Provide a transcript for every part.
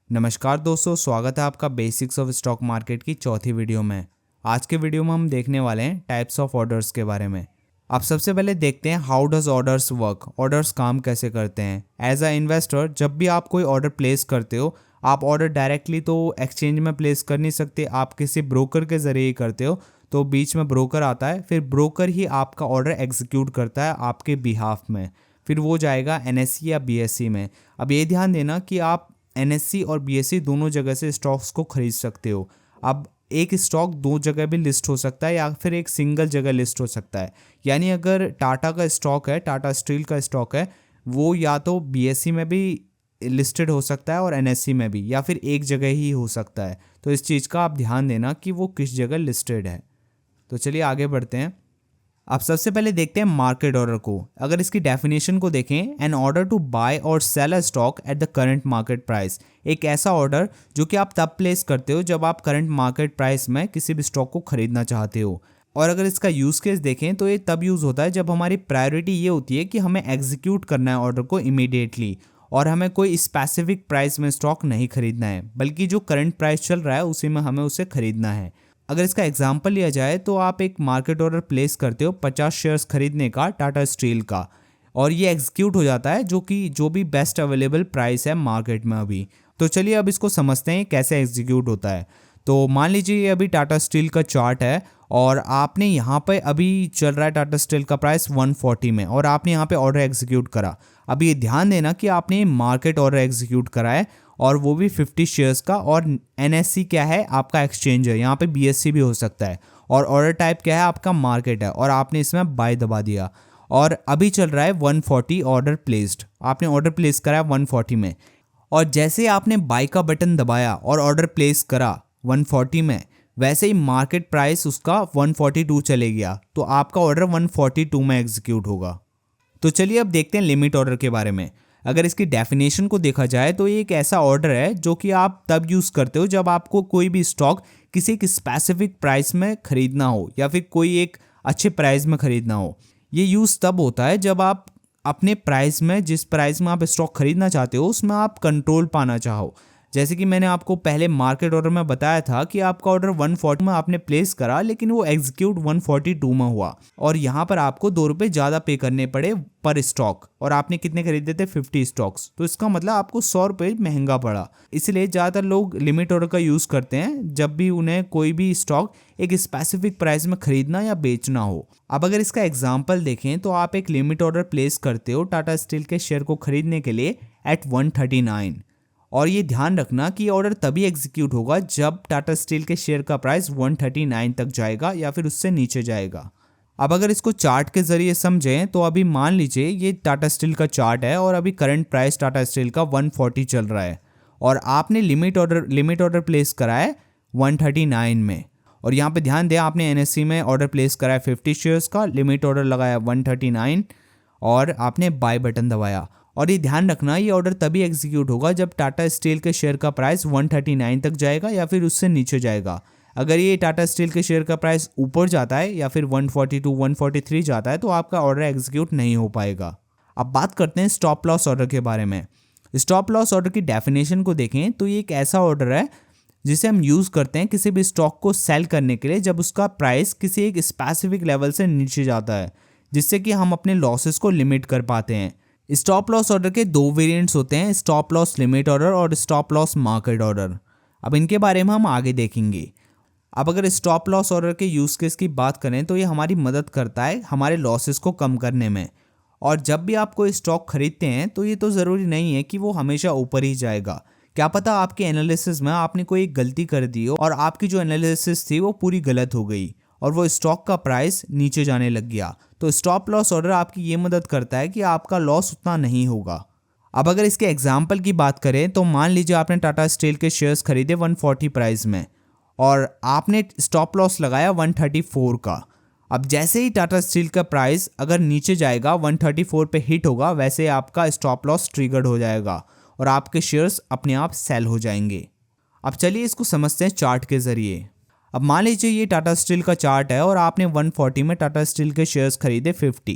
नमस्कार दोस्तों, स्वागत है आपका बेसिक्स ऑफ स्टॉक मार्केट की चौथी वीडियो में। आज के वीडियो में हम देखने वाले हैं टाइप्स ऑफ ऑर्डर्स के बारे में। अब सबसे पहले देखते हैं how does orders work, orders काम कैसे करते हैं। एज अ इन्वेस्टर जब भी आप कोई ऑर्डर प्लेस करते हो, आप ऑर्डर डायरेक्टली तो एक्सचेंज में प्लेस कर नहीं सकते, आप किसी ब्रोकर के ज़रिए ही करते हो। तो बीच में ब्रोकर आता है, फिर ब्रोकर ही आपका ऑर्डर एग्जीक्यूट करता है आपके बिहाफ में। फिर वो जाएगा एनएससी या बीएससी में। अब ये ध्यान देना कि आप एनएससी और बीएससी दोनों जगह से स्टॉक्स को खरीद सकते हो। अब एक स्टॉक दो जगह भी लिस्ट हो सकता है या फिर एक सिंगल जगह लिस्ट हो सकता है। यानी अगर टाटा का स्टॉक है, टाटा स्टील का स्टॉक है, वो या तो बीएससी में भी लिस्टेड हो सकता है और एनएससी में भी, या फिर एक जगह ही हो सकता है। तो इस चीज़ का आप ध्यान देना कि वो किस जगह लिस्टेड है। तो चलिए आगे बढ़ते हैं। अब सबसे पहले देखते हैं मार्केट ऑर्डर को। अगर इसकी डेफिनेशन को देखें, an order to buy or sell a stock at the current market price. एक ऐसा ऑर्डर जो कि आप तब प्लेस करते हो जब आप करंट मार्केट प्राइस में किसी भी स्टॉक को खरीदना चाहते हो। और अगर इसका यूज़ केस देखें तो ये तब यूज़ होता है जब हमारी प्रायोरिटी ये होती है कि हमें एग्जीक्यूट करना है ऑर्डर को इमीडिएटली, और हमें कोई स्पेसिफिक प्राइस में स्टॉक नहीं खरीदना है, बल्कि जो करंट प्राइस चल रहा है उसी में हमें उसे खरीदना है। अगर इसका एग्जाम्पल लिया जाए तो आप एक मार्केट ऑर्डर प्लेस करते हो 50 शेयर्स खरीदने का टाटा स्टील का, और ये एग्जीक्यूट हो जाता है जो भी बेस्ट अवेलेबल प्राइस है मार्केट में अभी। तो चलिए अब इसको समझते हैं कैसे एग्जीक्यूट होता है। तो मान लीजिए ये अभी टाटा स्टील का चार्ट है और आपने यहाँ पे अभी चल रहा है टाटा स्टील का प्राइस 140 में, और आपने यहाँ पे ऑर्डर एग्जीक्यूट करा। अभी ये ध्यान देना कि आपने मार्केट ऑर्डर एग्जीक्यूट करा है, और वो भी 50 शेयर्स का। और एनएससी क्या है? आपका एक्सचेंज है। यहाँ पे बीएससी भी हो सकता है। और ऑर्डर टाइप क्या है? आपका मार्केट है, और आपने इसमें बाय दबा दिया। और अभी चल रहा है 140 ऑर्डर प्लेस्ड। आपने ऑर्डर प्लेस करा है 140 में, और जैसे आपने बाय का बटन दबाया और ऑर्डर प्लेस करा 140 में, वैसे ही मार्केट प्राइस उसका 142 चले गया, तो आपका ऑर्डर 142 में एग्जीक्यूट होगा। तो चलिए अब देखते हैं लिमिट ऑर्डर के बारे में। अगर इसकी डेफिनेशन को देखा जाए तो ये एक ऐसा ऑर्डर है जो कि आप तब यूज़ करते हो जब आपको कोई भी स्टॉक किसी एक स्पेसिफिक प्राइस में खरीदना हो, या फिर कोई एक अच्छे प्राइस में खरीदना हो। ये यूज़ तब होता है जब आप अपने प्राइस में, जिस प्राइस में आप स्टॉक खरीदना चाहते हो, उसमें आप कंट्रोल पाना चाहो। जैसे कि मैंने आपको पहले मार्केट ऑर्डर में बताया था कि आपका ऑर्डर 140 में आपने प्लेस करा, लेकिन वो एग्जीक्यूट 142 में हुआ, और यहाँ पर आपको 2 रुपये ज़्यादा पे करने पड़े पर स्टॉक, और आपने कितने खरीदे थे? 50 स्टॉक्स। तो इसका मतलब आपको 100 रुपये महंगा पड़ा। इसलिए ज़्यादातर लोग लिमिट ऑर्डर का यूज़ करते हैं जब भी उन्हें कोई भी स्टॉक एक स्पेसिफिक प्राइस में खरीदना या बेचना हो। अब अगर इसका एग्जाम्पल देखें तो आप एक लिमिट ऑर्डर प्लेस करते हो टाटा स्टील के शेयर को खरीदने के लिए एट 139, और ये ध्यान रखना कि ऑर्डर तभी एग्जीक्यूट होगा जब टाटा स्टील के शेयर का प्राइस 139 तक जाएगा या फिर उससे नीचे जाएगा। अब अगर इसको चार्ट के जरिए समझें तो अभी मान लीजिए ये टाटा स्टील का चार्ट है, और अभी करंट प्राइस टाटा स्टील का 140 चल रहा है, और आपने लिमिट ऑर्डर प्लेस करा है 139 में। और यहाँ पे ध्यान दें, आपने एनएससी में ऑर्डर प्लेस करा है 50 शेयर्स का, लिमिट ऑर्डर लगाया 139, और आपने बाय बटन दबाया। और ये ध्यान रखना, ये ऑर्डर तभी एग्जीक्यूट होगा जब टाटा स्टील के शेयर का प्राइस 139 तक जाएगा या फिर उससे नीचे जाएगा। अगर ये टाटा स्टील के शेयर का प्राइस ऊपर जाता है या फिर 142 143 जाता है तो आपका ऑर्डर एग्जीक्यूट नहीं हो पाएगा। अब बात करते हैं स्टॉप लॉस ऑर्डर के बारे में। स्टॉप लॉस ऑर्डर की डेफिनेशन को देखें तो ये एक ऐसा ऑर्डर है जिसे हम यूज़ करते हैं किसी भी स्टॉक को सेल करने के लिए जब उसका प्राइस किसी एक स्पेसिफिक लेवल से नीचे जाता है, जिससे कि हम अपने लॉसेस को लिमिट कर पाते हैं। स्टॉप लॉस ऑर्डर के 2 वेरिएंट्स होते हैं, स्टॉप लॉस लिमिट ऑर्डर और स्टॉप लॉस मार्केट ऑर्डर। अब इनके बारे में हम आगे देखेंगे। अब अगर स्टॉप लॉस ऑर्डर के यूज़ केस की बात करें तो ये हमारी मदद करता है हमारे लॉसेस को कम करने में। और जब भी आप कोई स्टॉक खरीदते हैं तो ये तो ज़रूरी नहीं है कि वो हमेशा ऊपर ही जाएगा। क्या पता आपके एनालिसिस में आपने कोई एक गलती कर दी हो, और आपकी जो एनालिसिस थी वो पूरी गलत हो गई और वो स्टॉक का प्राइस नीचे जाने लग गया। तो स्टॉप लॉस ऑर्डर आपकी ये मदद करता है कि आपका लॉस उतना नहीं होगा। अब अगर इसके एग्जाम्पल की बात करें तो मान लीजिए आपने टाटा स्टील के शेयर्स खरीदे 140 प्राइस में, और आपने स्टॉप लॉस लगाया 134 का। अब जैसे ही टाटा स्टील का प्राइस अगर नीचे जाएगा, 134 पे हिट होगा, वैसे ही आपका स्टॉप लॉस ट्रिगर्ड हो जाएगा और आपके शेयर्स अपने आप सेल हो जाएंगे। अब चलिए इसको समझते हैं चार्ट के ज़रिए। अब मान लीजिए ये टाटा स्टील का चार्ट है और आपने 140 में टाटा स्टील के शेयर्स खरीदे 50,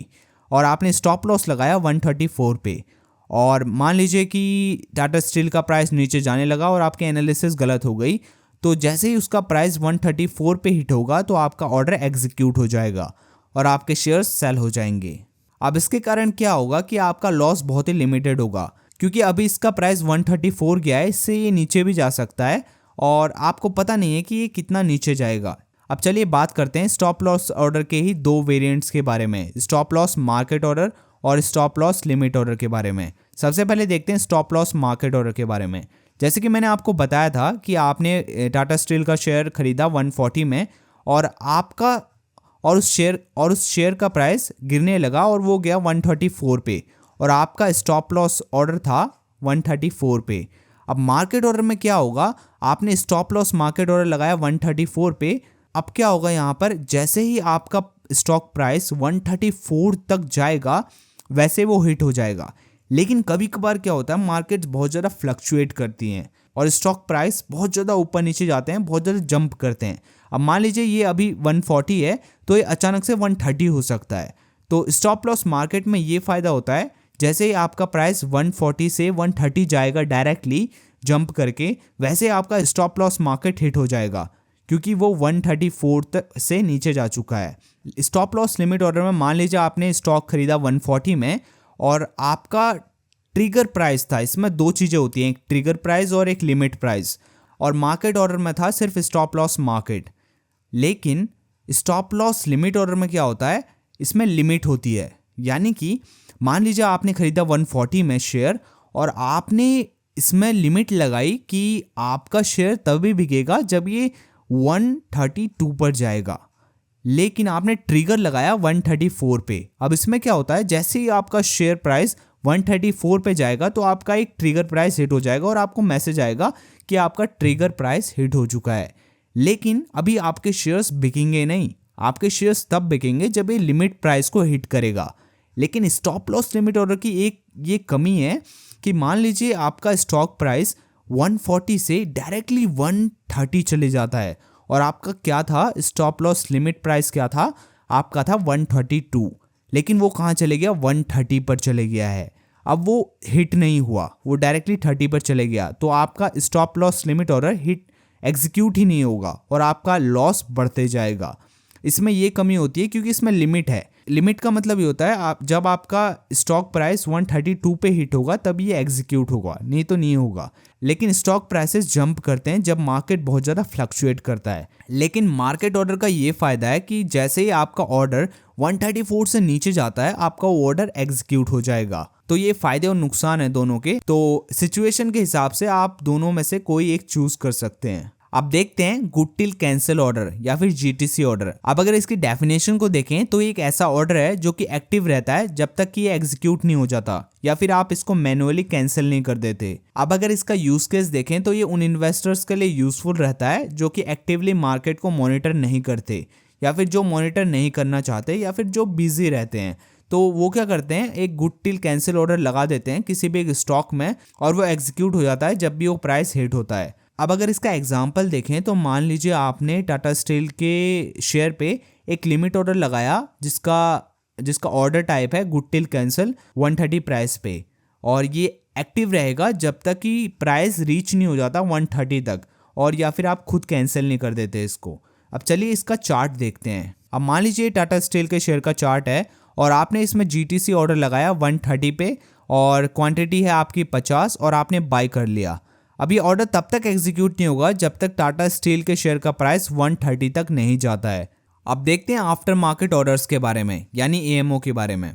और आपने स्टॉप लॉस लगाया 134 पे, और मान लीजिए कि टाटा स्टील का प्राइस नीचे जाने लगा और आपकी एनालिसिस गलत हो गई, तो जैसे ही उसका प्राइस 134 पे हिट होगा तो आपका ऑर्डर एग्जीक्यूट हो जाएगा और आपके शेयर्स सेल हो जाएंगे। अब इसके कारण क्या होगा कि आपका लॉस बहुत ही लिमिटेड होगा, क्योंकि अभी इसका प्राइस 134 गया है, इससे ये नीचे भी जा सकता है और आपको पता नहीं है कि ये कितना नीचे जाएगा। अब चलिए बात करते हैं स्टॉप लॉस ऑर्डर के ही दो वेरिएंट्स के बारे में, स्टॉप लॉस मार्केट ऑर्डर और स्टॉप लॉस लिमिट ऑर्डर के बारे में। सबसे पहले देखते हैं स्टॉप लॉस मार्केट ऑर्डर के बारे में। जैसे कि मैंने आपको बताया था कि आपने टाटा स्टील का शेयर खरीदा 140 में और आपका उस शेयर का प्राइस गिरने लगा और वो गया 134 पे और आपका स्टॉप लॉस ऑर्डर था 134 पे। अब मार्केट ऑर्डर में क्या होगा, आपने स्टॉप लॉस मार्केट ऑर्डर लगाया 134 पे। अब क्या होगा यहाँ पर, जैसे ही आपका स्टॉक प्राइस 134 तक जाएगा वैसे वो हिट हो जाएगा। लेकिन कभी कभार क्या होता है, मार्केट बहुत ज़्यादा फ्लक्चुएट करती हैं और स्टॉक प्राइस बहुत ज़्यादा ऊपर नीचे जाते हैं, बहुत ज़्यादा जंप करते हैं। अब मान लीजिए ये अभी 140 है तो ये अचानक से 130 हो सकता है। तो स्टॉप लॉस मार्केट में ये फ़ायदा होता है, जैसे ही आपका प्राइस 140 से 130 जाएगा डायरेक्टली जंप करके, वैसे आपका स्टॉप लॉस मार्केट हिट हो जाएगा क्योंकि वो 134 तक से नीचे जा चुका है। स्टॉप लॉस लिमिट ऑर्डर में मान लीजिए आपने स्टॉक खरीदा 140 में और आपका ट्रिगर प्राइस था, इसमें दो चीज़ें होती हैं, एक ट्रिगर प्राइस और एक लिमिट प्राइस, और मार्केट ऑर्डर में था सिर्फ स्टॉप लॉस मार्केट। लेकिन स्टॉप लॉस लिमिट ऑर्डर में क्या होता है, इसमें लिमिट होती है। यानी कि मान लीजिए आपने खरीदा 140 में शेयर और आपने इसमें लिमिट लगाई कि आपका शेयर तभी बिकेगा जब ये 132 पर जाएगा, लेकिन आपने ट्रिगर लगाया 134 पे। अब इसमें क्या होता है, जैसे ही आपका शेयर प्राइस 134 पे जाएगा तो आपका एक ट्रिगर प्राइस हिट हो जाएगा और आपको मैसेज आएगा कि आपका ट्रिगर प्राइस हिट हो चुका है। लेकिन अभी आपके शेयर्स बिकेंगे नहीं, आपके शेयर्स तब बिकेंगे जब ये लिमिट प्राइस को हिट करेगा। लेकिन स्टॉप लॉस लिमिट ऑर्डर की एक ये कमी है कि मान लीजिए आपका स्टॉक प्राइस 140 से डायरेक्टली 130 चले जाता है और आपका क्या था, स्टॉप लॉस लिमिट प्राइस क्या था, आपका था 132, लेकिन वो कहाँ चले गया, 130 पर चले गया है। अब वो हिट नहीं हुआ, वो डायरेक्टली 30 पर चले गया, तो आपका stop loss limit order hit execute ही नहीं होगा और आपका लॉस बढ़ते जाएगा। इसमें ये कमी होती है क्योंकि इसमें लिमिट है। लिमिट का मतलब ये होता है जब आपका स्टॉक प्राइस 132 पे हिट होगा तब ये एग्जीक्यूट होगा, नहीं तो नहीं होगा। लेकिन स्टॉक प्राइसेस जंप करते हैं जब मार्केट बहुत ज़्यादा फ्लक्चुएट करता है। लेकिन मार्केट ऑर्डर का ये फ़ायदा है कि जैसे ही आपका ऑर्डर 134 से नीचे जाता है आपका वो ऑर्डर एग्जीक्यूट हो जाएगा। तो ये फ़ायदे और नुकसान है दोनों के, तो सिचुएशन के हिसाब से आप दोनों में से कोई एक चूज़ कर सकते हैं। अब देखते हैं गुड टिल कैंसिल ऑर्डर या फिर जीटीसी ऑर्डर। अब अगर इसकी डेफिनेशन को देखें तो एक ऐसा ऑर्डर है जो कि एक्टिव रहता है जब तक कि ये एग्जीक्यूट नहीं हो जाता या फिर आप इसको मैनुअली कैंसिल नहीं कर देते। अब अगर इसका यूज केस देखें तो ये उन इन्वेस्टर्स के लिए यूजफुल रहता है जो कि एक्टिवली मार्केट को मॉनिटर नहीं करते या फिर जो मॉनिटर नहीं करना चाहते या फिर जो बिजी रहते हैं। तो वो क्या करते हैं, एक गुड टिल कैंसिल ऑर्डर लगा देते हैं किसी भी एक स्टॉक में और वो एग्जीक्यूट हो जाता है जब भी वो प्राइस हिट होता है। अब अगर इसका एग्जांपल देखें तो मान लीजिए आपने टाटा स्टील के शेयर पे एक लिमिट ऑर्डर लगाया जिसका ऑर्डर टाइप है गुड टिल कैंसिल 130 प्राइस पे, और ये एक्टिव रहेगा जब तक कि प्राइस रीच नहीं हो जाता 130 तक, और या फिर आप खुद कैंसिल नहीं कर देते इसको। अब चलिए इसका चार्ट देखते हैं। अब मान लीजिए टाटा स्टील के शेयर का चार्ट है और आपने इसमें जीटीसी ऑर्डर लगाया 130 पे और क्वांटिटी है आपकी 50 और आपने बाय कर लिया। अब ये ऑर्डर तब तक एग्जीक्यूट नहीं होगा जब तक टाटा स्टील के शेयर का प्राइस 130 तक नहीं जाता है। अब देखते हैं आफ्टर मार्केट ऑर्डर्स के बारे में, यानी एएमओ के बारे में।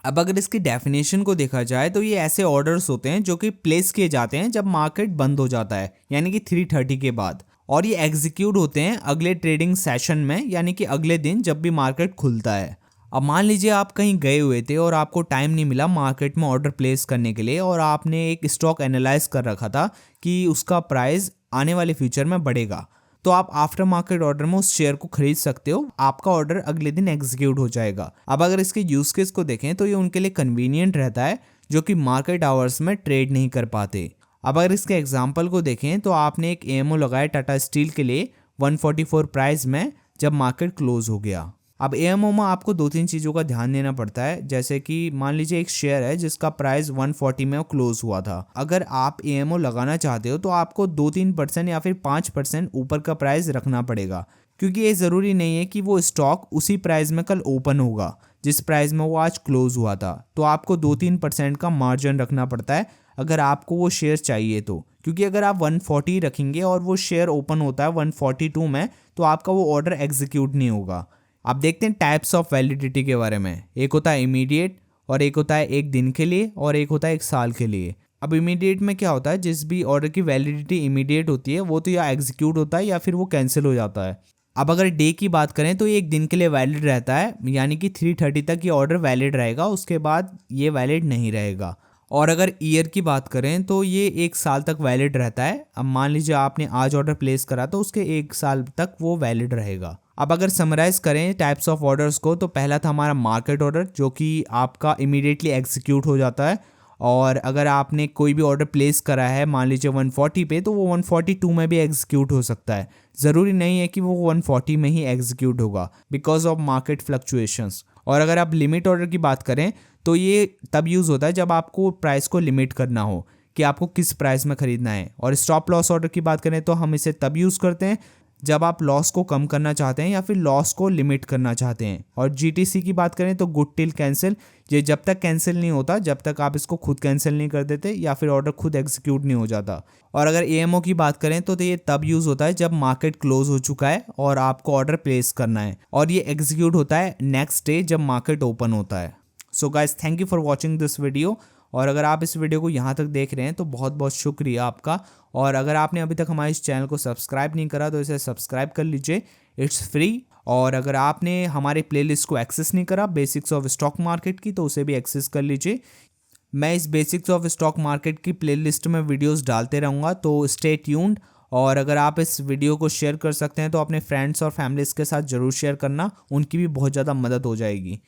अब अगर इसकी डेफिनेशन को देखा जाए तो ये ऐसे ऑर्डर्स होते हैं जो कि प्लेस किए जाते हैं जब मार्केट बंद हो जाता है, यानी कि 330 के बाद, और ये एग्जीक्यूट होते हैं अगले ट्रेडिंग सेशन में, यानी कि अगले दिन जब भी मार्केट खुलता है। अब मान लीजिए आप कहीं गए हुए थे और आपको टाइम नहीं मिला मार्केट में ऑर्डर प्लेस करने के लिए और आपने एक स्टॉक एनालाइज कर रखा था कि उसका प्राइस आने वाले फ्यूचर में बढ़ेगा, तो आप आफ्टर मार्केट ऑर्डर में उस शेयर को खरीद सकते हो, आपका ऑर्डर अगले दिन एग्जीक्यूट हो जाएगा। अब अगर इसके यूज केस को देखें तो ये उनके लिए कन्वीनियंट रहता है जो कि मार्केट आवर्स में ट्रेड नहीं कर पाते। अब अगर इसके एग्जाम्पल को देखें तो आपने एक एएमओ लगाया टाटा स्टील के लिए 144 प्राइस में जब मार्केट क्लोज हो गया। अब एएमओ में आपको 2-3 चीज़ों का ध्यान देना पड़ता है, जैसे कि मान लीजिए एक शेयर है जिसका प्राइस 140 में क्लोज हुआ था। अगर आप एएमओ लगाना चाहते हो तो आपको 2-3% या फिर 5% ऊपर का प्राइस रखना पड़ेगा, क्योंकि ये ज़रूरी नहीं है कि वो स्टॉक उसी प्राइस में कल ओपन होगा जिस प्राइस में वो आज क्लोज हुआ था। तो आपको 2-3% का मार्जिन रखना पड़ता है अगर आपको वो शेयर चाहिए तो, क्योंकि अगर आप 140 रखेंगे और वो शेयर ओपन होता है 142 में तो आपका वो ऑर्डर एग्जीक्यूट नहीं होगा। आप देखते हैं टाइप्स ऑफ वैलिडिटी के बारे में। एक होता है इमीडिएट, और एक होता है एक दिन के लिए, और एक होता है एक साल के लिए। अब इमीडिएट में क्या होता है, जिस भी ऑर्डर की वैलिडिटी इमीडिएट होती है वो तो या एग्जीक्यूट होता है या फिर वो कैंसिल हो जाता है। अब अगर डे की बात करें तो ये एक दिन के लिए वैलिड रहता है, यानी कि 3:30 तक ये ऑर्डर वैलिड रहेगा, उसके बाद ये वैलिड नहीं रहेगा। और अगर ईयर की बात करें तो ये 1 साल तक वैलिड रहता है। अब मान लीजिए आपने आज ऑर्डर प्लेस करा तो उसके 1 साल तक वो वैलिड रहेगा। अब अगर समराइज करें टाइप्स ऑफ ऑर्डर्स को, तो पहला था हमारा मार्केट ऑर्डर, जो कि आपका इमीडिएटली एग्जीक्यूट हो जाता है। और अगर आपने कोई भी ऑर्डर प्लेस करा है मान लीजिए 140 पे, तो वो 142 में भी एग्जीक्यूट हो सकता है। ज़रूरी नहीं है कि वो 140 में ही एग्जीक्यूट होगा बिकॉज ऑफ मार्केट फ्लक्चुएशंस। और अगर आप लिमिट ऑर्डर की बात करें तो ये तब यूज़ होता है जब आपको प्राइस को लिमिट करना हो कि आपको किस प्राइस में ख़रीदना है। और स्टॉप लॉस ऑर्डर की बात करें तो हम इसे तब यूज़ करते हैं जब आप लॉस को कम करना चाहते हैं या फिर लॉस को लिमिट करना चाहते हैं। और जीटीसी की बात करें तो गुड टिल कैंसिल, ये जब तक कैंसिल नहीं होता जब तक आप इसको खुद कैंसिल नहीं कर देते या फिर ऑर्डर खुद एग्जीक्यूट नहीं हो जाता। और अगर एएमओ की बात करें तो ये तब यूज़ होता है जब मार्केट क्लोज हो चुका है और आपको ऑर्डर प्लेस करना है, और ये एग्जीक्यूट होता है नेक्स्ट डे जब मार्केट ओपन होता है। So guys, thank you for watching this video. और अगर आप इस वीडियो को यहाँ तक देख रहे हैं तो बहुत बहुत शुक्रिया आपका। और अगर आपने अभी तक हमारे इस चैनल को सब्सक्राइब नहीं करा तो इसे सब्सक्राइब कर लीजिए, इट्स फ्री। और अगर आपने हमारे प्लेलिस्ट को एक्सेस नहीं करा बेसिक्स ऑफ स्टॉक मार्केट की, तो उसे भी एक्सेस कर लीजिए। मैं इस बेसिक्स ऑफ स्टॉक मार्केट की प्लेलिस्ट में वीडियोस डालते रहूँगा, तो स्टे ट्यून्ड। और अगर आप इस वीडियो को शेयर कर सकते हैं तो अपने फ्रेंड्स और फैमिलीज़ के साथ ज़रूर शेयर करना, उनकी भी बहुत ज़्यादा मदद हो जाएगी।